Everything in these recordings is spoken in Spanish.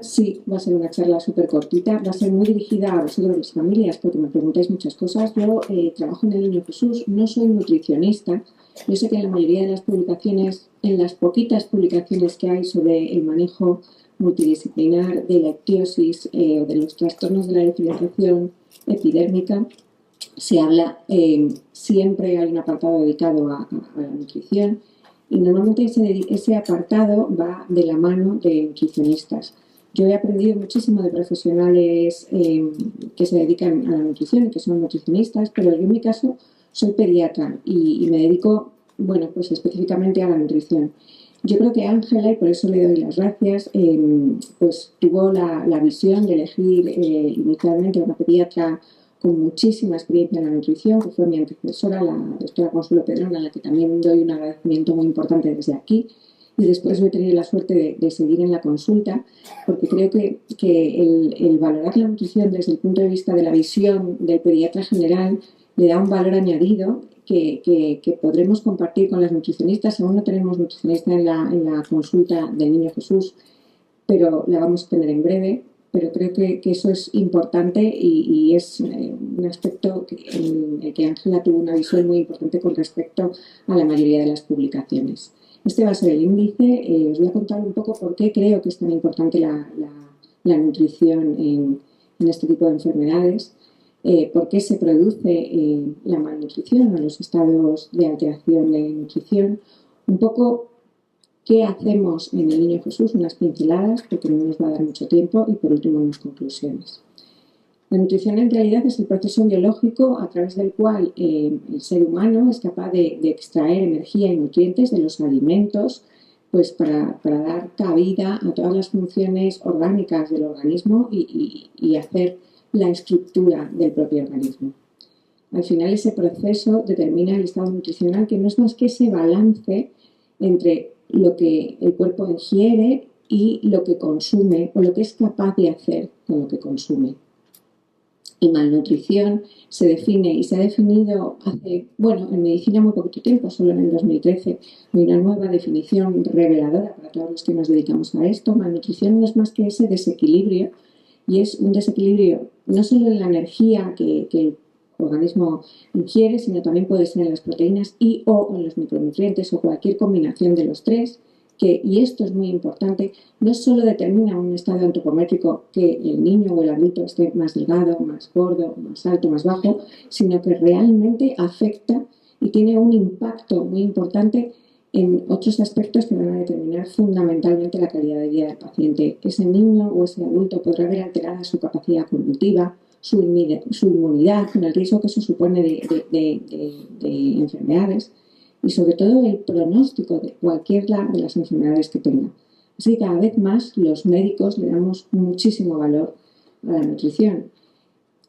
Sí, va a ser una charla súper cortita, va a ser muy dirigida a vosotros, las familias, porque me preguntáis muchas cosas. Yo trabajo en el Niño Jesús, no soy nutricionista. Yo sé que en la mayoría de las publicaciones, en las poquitas publicaciones que hay sobre el manejo multidisciplinar de la ictiosis o de los trastornos de la diferenciación epidérmica, se habla, siempre hay un apartado dedicado a la nutrición y normalmente ese apartado va de la mano de nutricionistas. Yo he aprendido muchísimo de profesionales que se dedican a la nutrición y que son nutricionistas, pero yo en mi caso soy pediatra y me dedico, bueno, pues específicamente a la nutrición. Yo creo que Ángela, y por eso le doy las gracias, pues tuvo la visión de elegir inicialmente a una pediatra con muchísima experiencia en la nutrición, que fue mi antecesora, la doctora Consuelo Pedrón, a la que también doy un agradecimiento muy importante desde aquí. Y después yo he tenido la suerte de seguir en la consulta, porque creo que el valorar la nutrición desde el punto de vista de la visión del pediatra general le da un valor añadido que podremos compartir con las nutricionistas. Aún no tenemos nutricionista en la consulta del Niño Jesús, pero la vamos a tener en breve. Pero creo que eso es importante y es un aspecto en el que Ángela tuvo una visión muy importante con respecto a la mayoría de las publicaciones. Este va a ser el índice. Os voy a contar un poco por qué creo que es tan importante la nutrición en este tipo de enfermedades, por qué se produce la malnutrición o los estados de alteración de nutrición, un poco qué hacemos en el Niño Jesús, unas pinceladas, porque no nos va a dar mucho tiempo, y por último unas conclusiones. La nutrición en realidad es el proceso biológico a través del cual el ser humano es capaz de extraer energía y nutrientes de los alimentos, pues para dar cabida a todas las funciones orgánicas del organismo y hacer la estructura del propio organismo. Al final ese proceso determina el estado nutricional, que no es más que ese balance entre lo que el cuerpo ingiere y lo que consume o lo que es capaz de hacer con lo que consume. Y malnutrición se define y se ha definido hace, bueno, en medicina muy poquito tiempo, solo en el 2013, hay una nueva definición reveladora para todos los que nos dedicamos a esto. Malnutrición no es más que ese desequilibrio, y es un desequilibrio no solo en la energía que el organismo ingiere, sino también puede ser en las proteínas y o en los micronutrientes o cualquier combinación de los tres, y esto es muy importante, no solo determina un estado antropométrico, que el niño o el adulto esté más delgado, más gordo, más alto, más bajo, sino que realmente afecta y tiene un impacto muy importante en otros aspectos que van a determinar fundamentalmente la calidad de vida del paciente. Ese niño o ese adulto podrá ver alterada su capacidad cognitiva, su inmunidad, con el riesgo que eso supone de enfermedades, y sobre todo el pronóstico de cualquiera de las enfermedades que tenga. Así que cada vez más los médicos le damos muchísimo valor a la nutrición.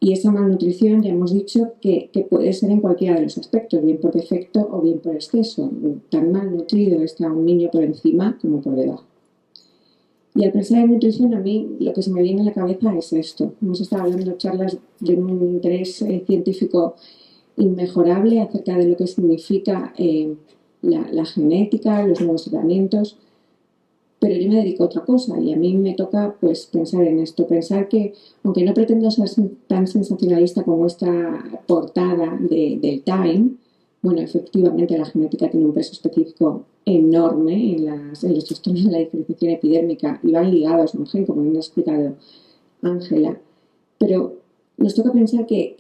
Y esa malnutrición ya hemos dicho que puede ser en cualquiera de los aspectos, bien por defecto o bien por exceso. Tan malnutrido está un niño por encima como por debajo. Y al pensar en nutrición, a mí lo que se me viene a la cabeza es esto. Hemos estado hablando charlas de un interés científico inmejorable acerca de lo que significa la genética, los nuevos tratamientos, pero yo me dedico a otra cosa y a mí me toca pues pensar en esto, pensar que aunque no pretendo ser tan sensacionalista como esta portada del Time, bueno, efectivamente la genética tiene un peso específico enorme en los trastornos de la diferenciación epidérmica y van ligados a un gen, como nos ha explicado Ángela, pero nos toca pensar que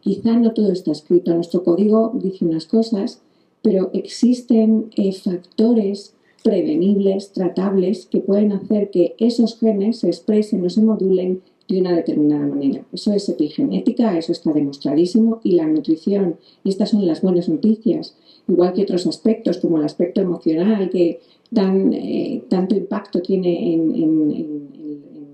quizá no todo está escrito. Nuestro código dice unas cosas, pero existen factores prevenibles, tratables, que pueden hacer que esos genes se expresen o se modulen de una determinada manera. Eso es epigenética, eso está demostradísimo, y la nutrición, y estas son las buenas noticias, igual que otros aspectos, como el aspecto emocional, que tanto impacto tiene en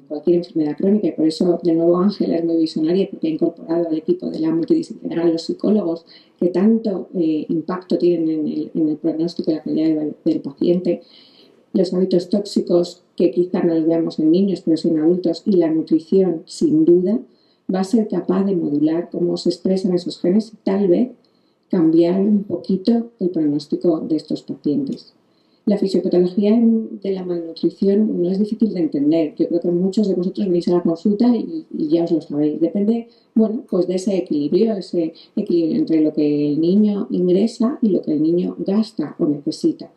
cualquier enfermedad crónica, y por eso de nuevo Ángela es muy visionaria, porque ha incorporado al equipo de la multidisciplinar a los psicólogos que tanto impacto tienen en el pronóstico y la calidad del paciente. Los hábitos tóxicos, que quizá no los veamos en niños, pero sí en adultos, y la nutrición, sin duda, va a ser capaz de modular cómo se expresan esos genes y tal vez cambiar un poquito el pronóstico de estos pacientes. La fisiopatología de la malnutrición no es difícil de entender. Yo creo que muchos de vosotros venís a la consulta y ya os lo sabéis. Depende, bueno, pues de ese equilibrio entre lo que el niño ingresa y lo que el niño gasta o necesita.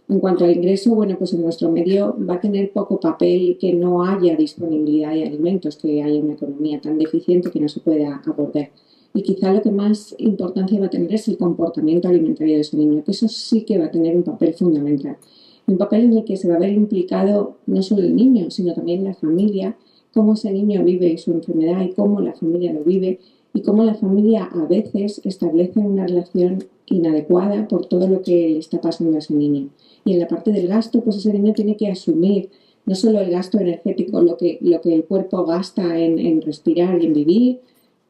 En cuanto al ingreso, bueno, pues en nuestro medio va a tener poco papel que no haya disponibilidad de alimentos, que haya una economía tan deficiente que no se pueda abordar. Y quizá lo que más importancia va a tener es el comportamiento alimentario de ese niño, que eso sí que va a tener un papel fundamental. Un papel en el que se va a ver implicado no solo el niño, sino también la familia, cómo ese niño vive su enfermedad y cómo la familia lo vive y cómo la familia a veces establece una relación inadecuada por todo lo que le está pasando a ese niño. Y en la parte del gasto, pues ese niño tiene que asumir no solo el gasto energético, lo que el cuerpo gasta en respirar y en vivir,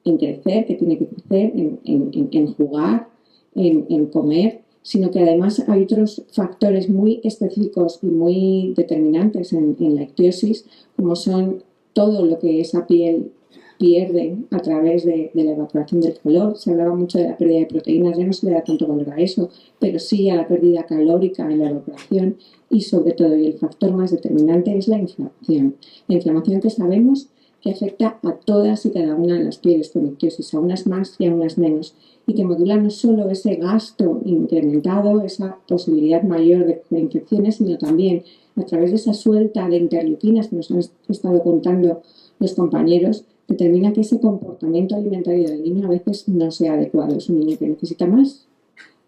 en crecer, que tiene que crecer, en jugar, en comer, sino que además hay otros factores muy específicos y muy determinantes en la ictiosis, como son todo lo que esa piel pierde a través de la evaporación del calor. Se hablaba mucho de la pérdida de proteínas, ya no se le da tanto valor a eso, pero sí a la pérdida calórica en la evaporación y sobre todo, y el factor más determinante es la inflamación. La inflamación que sabemos que afecta a todas y cada una de las pieles con ictiosis, a unas más y a unas menos, y que modula no solo ese gasto incrementado, esa posibilidad mayor de infecciones, sino también a través de esa suelta de interleuquinas que nos han estado contando los compañeros, determina que ese comportamiento alimentario del niño a veces no sea adecuado. Es un niño que necesita más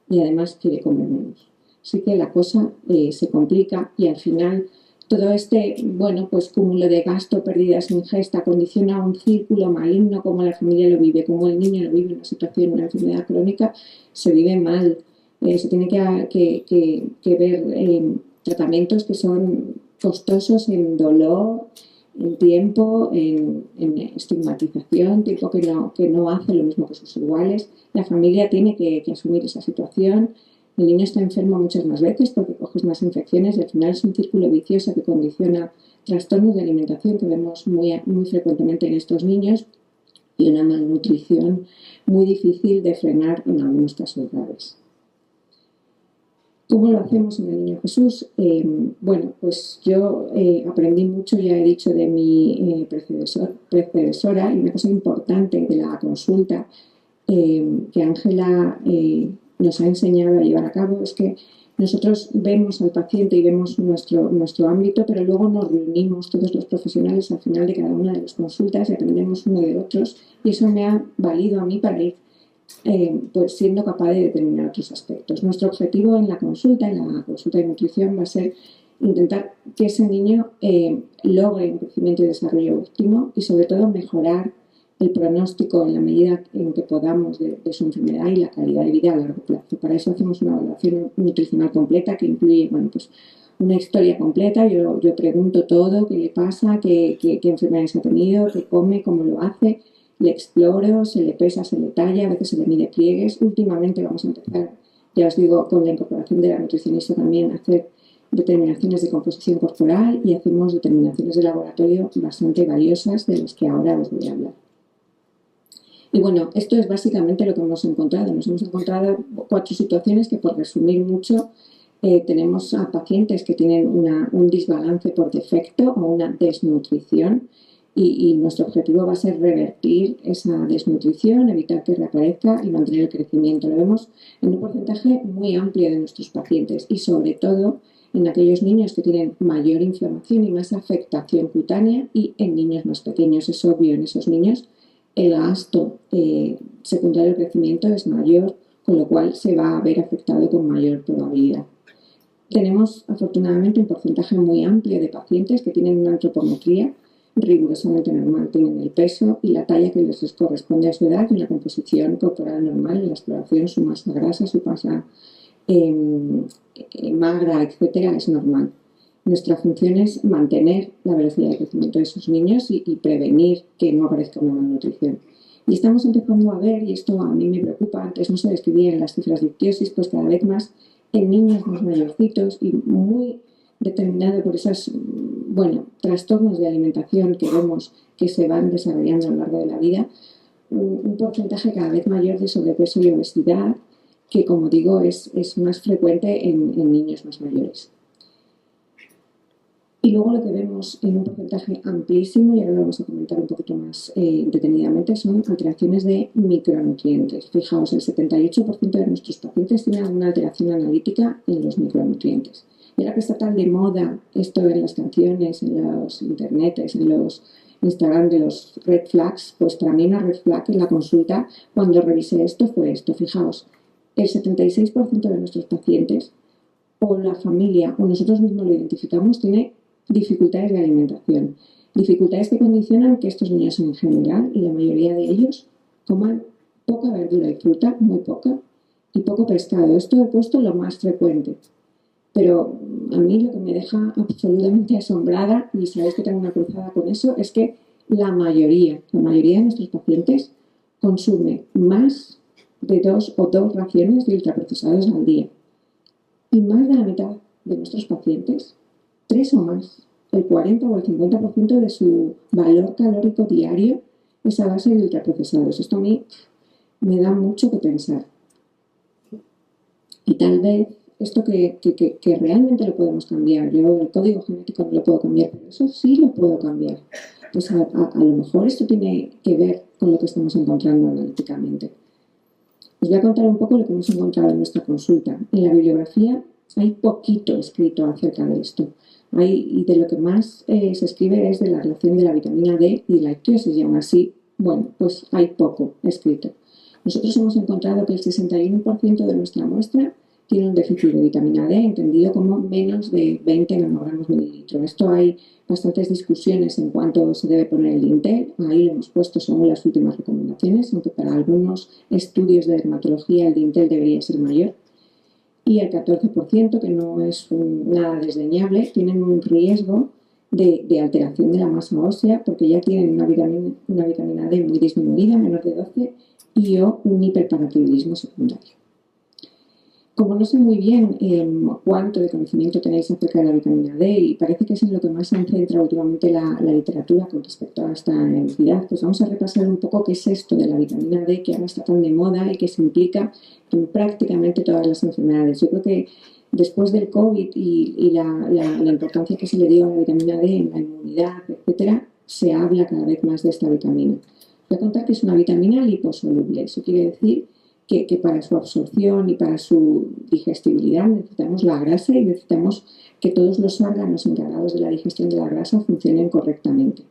y además quiere comer menos. Así que la cosa se complica y al final todo este, bueno, pues cúmulo de gasto, pérdidas, ingesta, condiciona un círculo maligno, como la familia lo vive, como el niño lo vive en una situación, una enfermedad crónica, se vive mal. Se tiene que ver tratamientos que son costosos en dolor, en tiempo, en estigmatización, tipo que no hace lo mismo que sus iguales. La familia tiene que asumir esa situación. El niño está enfermo muchas más veces porque coges más infecciones y al final es un círculo vicioso que condiciona trastornos de alimentación que vemos muy frecuentemente en estos niños y una malnutrición muy difícil de frenar en algunos casos graves. ¿Cómo lo hacemos en el Niño Jesús? Bueno, pues yo aprendí mucho, ya he dicho, de mi predecesora, y una cosa importante de la consulta que Ángela nos ha enseñado a llevar a cabo es que nosotros vemos al paciente y vemos nuestro ámbito, pero luego nos reunimos todos los profesionales al final de cada una de las consultas y aprendemos uno de otros, y eso me ha valido a mí para ir pues siendo capaz de determinar otros aspectos. Nuestro objetivo en la consulta de nutrición, va a ser intentar que ese niño logre un crecimiento y desarrollo óptimo y sobre todo mejorar el pronóstico en la medida en que podamos de su enfermedad y la calidad de vida a largo plazo. Para eso hacemos una evaluación nutricional completa que incluye, bueno, pues una historia completa. Yo pregunto todo, qué le pasa, qué enfermedades ha tenido, qué come, cómo lo hace. Le exploro, se le pesa, se le talla, a veces se le mide pliegues. Últimamente vamos a empezar, ya os digo, con la incorporación de la nutricionista también a hacer determinaciones de composición corporal y hacemos determinaciones de laboratorio bastante valiosas de las que ahora os voy a hablar. Y bueno, esto es básicamente lo que hemos encontrado. Nos hemos encontrado 4 situaciones que, por resumir mucho, tenemos a pacientes que tienen un desbalance por defecto o una desnutrición. Y nuestro objetivo va a ser revertir esa desnutrición, evitar que reaparezca y mantener el crecimiento. Lo vemos en un porcentaje muy amplio de nuestros pacientes y sobre todo en aquellos niños que tienen mayor inflamación y más afectación cutánea y en niños más pequeños. Es obvio, en esos niños el gasto secundario al crecimiento es mayor, con lo cual se va a ver afectado con mayor probabilidad. Tenemos afortunadamente un porcentaje muy amplio de pacientes que tienen una antropometría rigurosamente normal, tienen el peso y la talla que les corresponde a su edad y una composición corporal normal en la exploración, su masa grasa, su masa magra, etcétera, es normal. Nuestra función es mantener la velocidad de crecimiento de esos niños y prevenir que no aparezca una malnutrición. Y estamos empezando a ver, y esto a mí me preocupa, antes no se describía en las cifras de ictiosis, pues cada vez más en niños más mayorcitos y muy determinado por esos trastornos de alimentación que vemos que se van desarrollando a lo largo de la vida, un porcentaje cada vez mayor de sobrepeso y obesidad que como digo, es más frecuente en niños más mayores. Y luego lo que vemos en un porcentaje amplísimo, y ahora lo vamos a comentar un poquito más detenidamente, son alteraciones de micronutrientes. Fijaos, el 78% de nuestros pacientes tienen alguna alteración analítica en los micronutrientes. Y ahora que está tan de moda esto en las canciones, en los internetes, en los Instagram de los red flags, pues para mí una red flag en la consulta, cuando revisé esto, fue esto. Fijaos, el 76% de nuestros pacientes, o la familia, o nosotros mismos lo identificamos, tiene dificultades de alimentación. Dificultades que condicionan que estos niños en general, y la mayoría de ellos, coman poca verdura y fruta, muy poca, y poco pescado. Esto he puesto lo más frecuente. Pero a mí lo que me deja absolutamente asombrada, y sabéis que tengo una cruzada con eso, es que la mayoría de nuestros pacientes consume más de 2 raciones de ultraprocesados al día. Y más de la mitad de nuestros pacientes, 3 o más, el 40 o el 50% de su valor calórico diario es a base de ultraprocesados. Esto a mí me da mucho que pensar. Y tal vez esto que realmente lo podemos cambiar. Yo el código genético no lo puedo cambiar, pero eso sí lo puedo cambiar. Pues a lo mejor esto tiene que ver con lo que estamos encontrando analíticamente. Os voy a contar un poco lo que hemos encontrado en nuestra consulta. En la bibliografía hay poquito escrito acerca de esto. Y de lo que más se escribe es de la relación de la vitamina D y la ictiosis, y aún así, bueno, pues hay poco escrito. Nosotros hemos encontrado que el 61% de nuestra muestra tiene un déficit de vitamina D, entendido como menos de 20 nanogramos mililitro. Esto hay bastantes discusiones en cuanto se debe poner el dintel. Ahí lo hemos puesto según las últimas recomendaciones, aunque para algunos estudios de dermatología el dintel debería ser mayor. Y el 14%, que no es nada desdeñable, tienen un riesgo de alteración de la masa ósea porque ya tienen una vitamina D muy disminuida, menor de 12, y o un hiperparatiroidismo secundario. Como no sé muy bien cuánto de conocimiento tenéis acerca de la vitamina D, y parece que es en lo que más se centra últimamente la literatura con respecto a esta entidad, pues vamos a repasar un poco qué es esto de la vitamina D que ahora está tan de moda y que se implica en prácticamente todas las enfermedades. Yo creo que después del COVID y la importancia que se le dio a la vitamina D en la inmunidad, etcétera, se habla cada vez más de esta vitamina. Voy a contar que es una vitamina liposoluble. Eso quiere decir que para su absorción y para su digestibilidad necesitamos la grasa y necesitamos que todos los órganos encargados de la digestión de la grasa funcionen correctamente.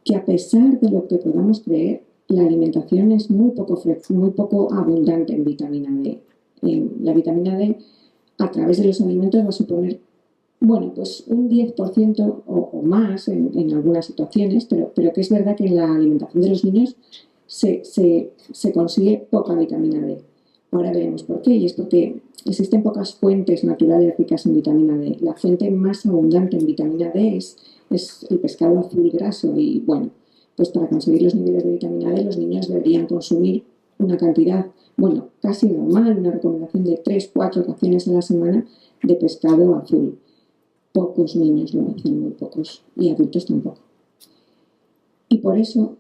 Que a pesar de lo que podamos creer, la alimentación es muy poco abundante en vitamina D. La vitamina D a través de los alimentos va a suponer, bueno, pues un 10% o más en algunas situaciones, pero que es verdad que en la alimentación de los niños se consigue poca vitamina D. Ahora veremos por qué, y es porque existen pocas fuentes naturales ricas en vitamina D. La fuente más abundante en vitamina D es el pescado azul graso, y bueno, pues para conseguir los niveles de vitamina D los niños deberían consumir una cantidad, bueno, casi normal, una recomendación de 3-4 raciones a la semana de pescado azul. Pocos niños lo hacen, muy pocos, y adultos tampoco. Y por eso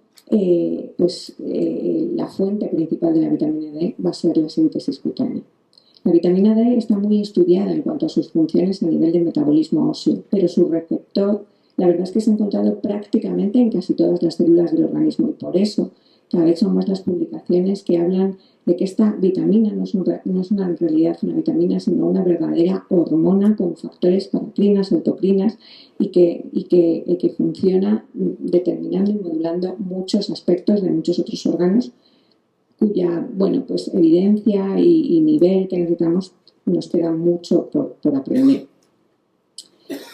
la fuente principal de la vitamina D va a ser la síntesis cutánea. La vitamina D está muy estudiada en cuanto a sus funciones a nivel de metabolismo óseo, pero su receptor, la verdad es que se ha encontrado prácticamente en casi todas las células del organismo, y por eso cada vez son más las publicaciones que hablan de que esta vitamina no es en realidad una vitamina, sino una verdadera hormona con factores paracrinas, autocrinas, y que funciona determinando y modulando muchos aspectos de muchos otros órganos, cuya, bueno, pues evidencia y nivel que necesitamos nos queda mucho por aprender.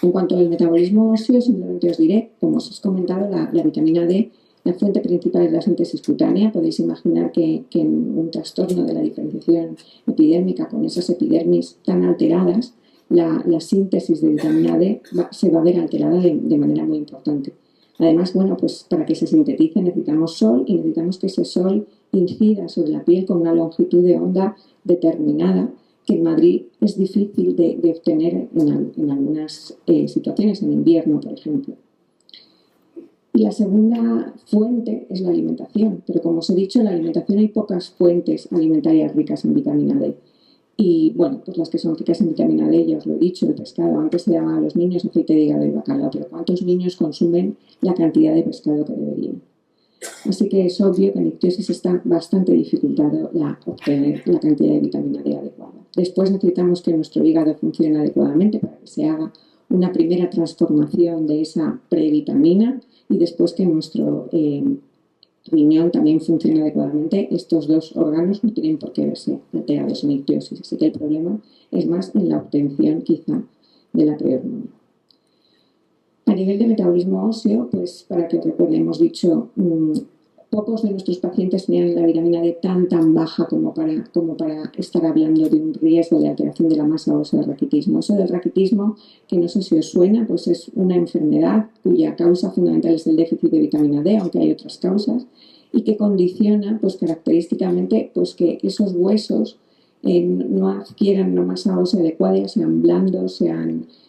En cuanto al metabolismo óseo, simplemente os diré, como os he comentado, la vitamina D, la fuente principal es la síntesis cutánea. Podéis imaginar que en un trastorno de la diferenciación epidérmica, con esas epidermis tan alteradas, la síntesis de vitamina D se va a ver alterada de manera muy importante. Además, bueno, pues para que se sintetice necesitamos sol, y necesitamos que ese sol incida sobre la piel con una longitud de onda determinada, que en Madrid es difícil de obtener en algunas situaciones, en invierno, por ejemplo. Y la segunda fuente es la alimentación, pero como os he dicho, en la alimentación hay pocas fuentes alimentarias ricas en vitamina D. Y bueno, pues las que son ricas en vitamina D, ya os lo he dicho, el pescado. Antes se daba a los niños aceite de hígado y bacalao, pero ¿cuántos niños consumen la cantidad de pescado que deberían? Así que es obvio que en ictiosis está bastante dificultado obtener la cantidad de vitamina D adecuada. Después necesitamos que nuestro hígado funcione adecuadamente para que se haga una primera transformación de esa previtamina y después que nuestro riñón también funcione adecuadamente. Estos dos órganos no tienen por qué verse alterados en ictiosis, así que el problema es más en la obtención quizá de la prehormona. A nivel de metabolismo óseo, pues para que os recuerde, hemos dicho, pocos de nuestros pacientes tenían la vitamina D tan baja como para estar hablando de un riesgo de alteración de la masa ósea del raquitismo. Eso del raquitismo, que no sé si os suena, pues es una enfermedad cuya causa fundamental es el déficit de vitamina D, aunque hay otras causas, y que condiciona, pues característicamente, pues que esos huesos no adquieran una masa ósea adecuada, sean blandos,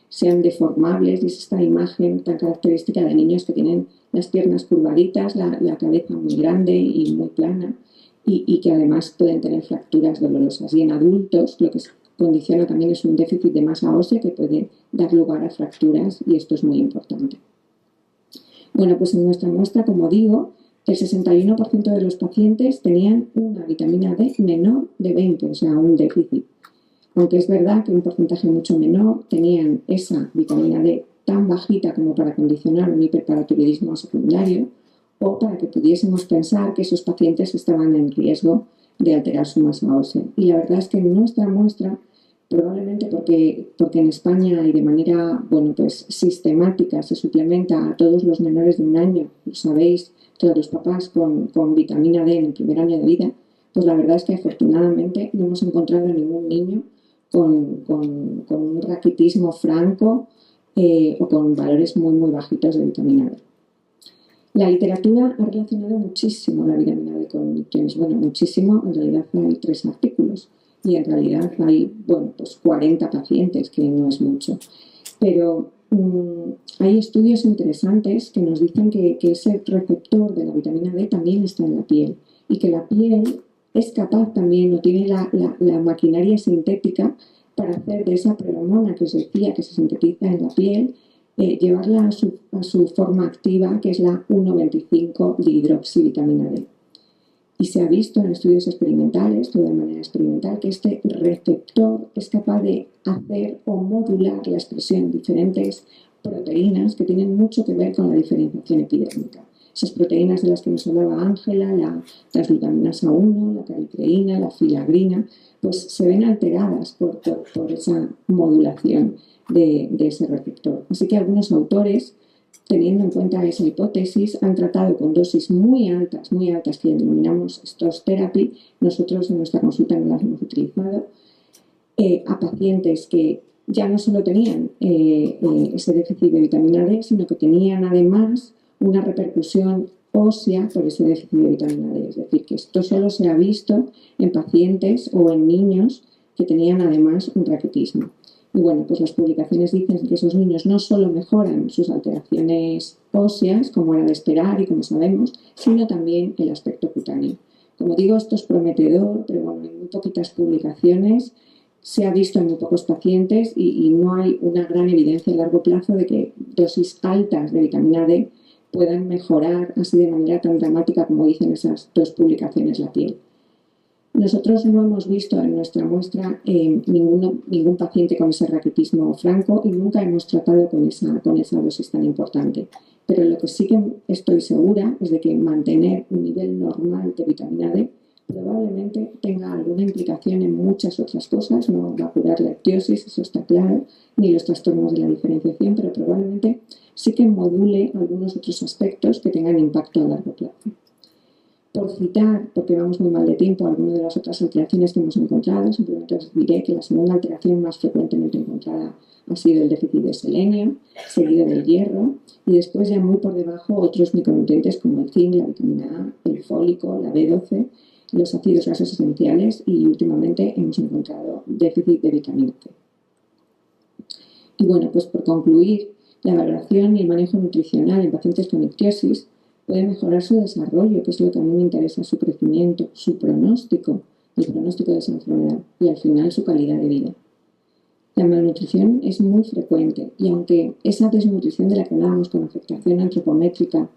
sean deformables, y es esta imagen tan característica de niños que tienen las piernas curvaditas, la cabeza muy grande y muy plana, y que además pueden tener fracturas dolorosas. Y en adultos lo que se condiciona también es un déficit de masa ósea que puede dar lugar a fracturas, y esto es muy importante. Bueno, pues en nuestra muestra, como digo, el 61% de los pacientes tenían una vitamina D menor de 20, o sea, un déficit. Aunque es verdad que un porcentaje mucho menor tenían esa vitamina D tan bajita como para condicionar un hiperparatiroidismo secundario, o para que pudiésemos pensar que esos pacientes estaban en riesgo de alterar su masa ósea. Y la verdad es que en nuestra muestra, probablemente porque en España y de manera pues sistemática se suplementa a todos los menores de un año, lo sabéis, todos los papás con vitamina D en el primer año de vida, pues la verdad es que afortunadamente no hemos encontrado ningún niño con un raquitismo franco o con valores muy bajitos de vitamina D. La literatura ha relacionado muchísimo la vitamina D con ictiosis. Bueno, muchísimo, en realidad hay 3 artículos y en realidad hay, pues 40 pacientes, que no es mucho. Pero hay estudios interesantes que nos dicen que ese receptor de la vitamina D también está en la piel, y que la piel es capaz también, o tiene la maquinaria sintética para hacer de esa prehormona que os decía que se sintetiza en la piel, llevarla a su forma activa, que es la 1,25-dihidroxivitamina D. Y se ha visto en estudios experimentales, todo de manera experimental, que este receptor es capaz de hacer o modular la expresión de diferentes proteínas que tienen mucho que ver con la diferenciación epidérmica. Esas proteínas de las que nos hablaba Ángela, la transglutaminasa 1, la calicreína, la filagrina, pues se ven alteradas por esa modulación de ese receptor. Así que algunos autores, teniendo en cuenta esa hipótesis, han tratado con dosis muy altas, que denominamos Stoss Therapy, nosotros en nuestra consulta no las hemos utilizado, a pacientes que ya no solo tenían ese déficit de vitamina D, sino que tenían además una repercusión ósea por ese déficit de vitamina D. Es decir, que esto solo se ha visto en pacientes o en niños que tenían además un raquitismo. Y bueno, pues las publicaciones dicen que esos niños no solo mejoran sus alteraciones óseas, como era de esperar y como sabemos, sino también el aspecto cutáneo. Como digo, esto es prometedor, pero bueno, hay muy poquitas publicaciones, se ha visto en muy pocos pacientes y no hay una gran evidencia a largo plazo de que dosis altas de vitamina D puedan mejorar así de manera tan dramática como dicen esas 2 publicaciones la piel. Nosotros no hemos visto en nuestra muestra ningún paciente con ese raquitismo franco y nunca hemos tratado con esa dosis tan importante. Pero lo que sí que estoy segura es de que mantener un nivel normal de vitamina D probablemente tenga alguna implicación en muchas otras cosas. No va a curar la ictiosis, eso está claro, ni los trastornos de la diferenciación, pero probablemente sí que module algunos otros aspectos que tengan impacto a largo plazo. Por citar, porque vamos muy mal de tiempo, algunas de las otras alteraciones que hemos encontrado, simplemente os diré que la segunda alteración más frecuentemente encontrada ha sido el déficit de selenio, seguido del hierro, y después ya muy por debajo otros micronutrientes como el zinc, la vitamina A, el fólico, la B12, los ácidos grasos esenciales, y últimamente hemos encontrado déficit de vitamina C. Y bueno, pues por concluir, La valoración y el manejo nutricional en pacientes con ictiosis puede mejorar su desarrollo, que es lo que a mí me interesa, su crecimiento, su pronóstico, el pronóstico de esa enfermedad y al final su calidad de vida. La malnutrición es muy frecuente y aunque esa desnutrición de la que hablábamos con afectación antropométrica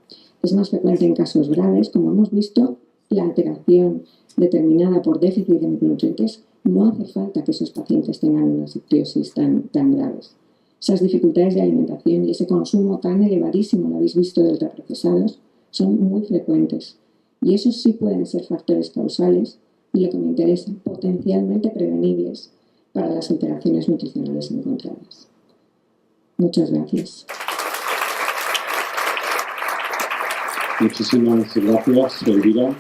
es más frecuente en casos graves, como hemos visto, la alteración determinada por déficit de micronutrientes no hace falta que esos pacientes tengan unas ictiosis tan graves. Esas dificultades de alimentación y ese consumo tan elevadísimo, lo habéis visto, de ultraprocesados, son muy frecuentes. Y esos sí pueden ser factores causales y, lo que me interesa, potencialmente prevenibles para las alteraciones nutricionales encontradas. Muchas gracias. Muchísimas gracias, Elvira.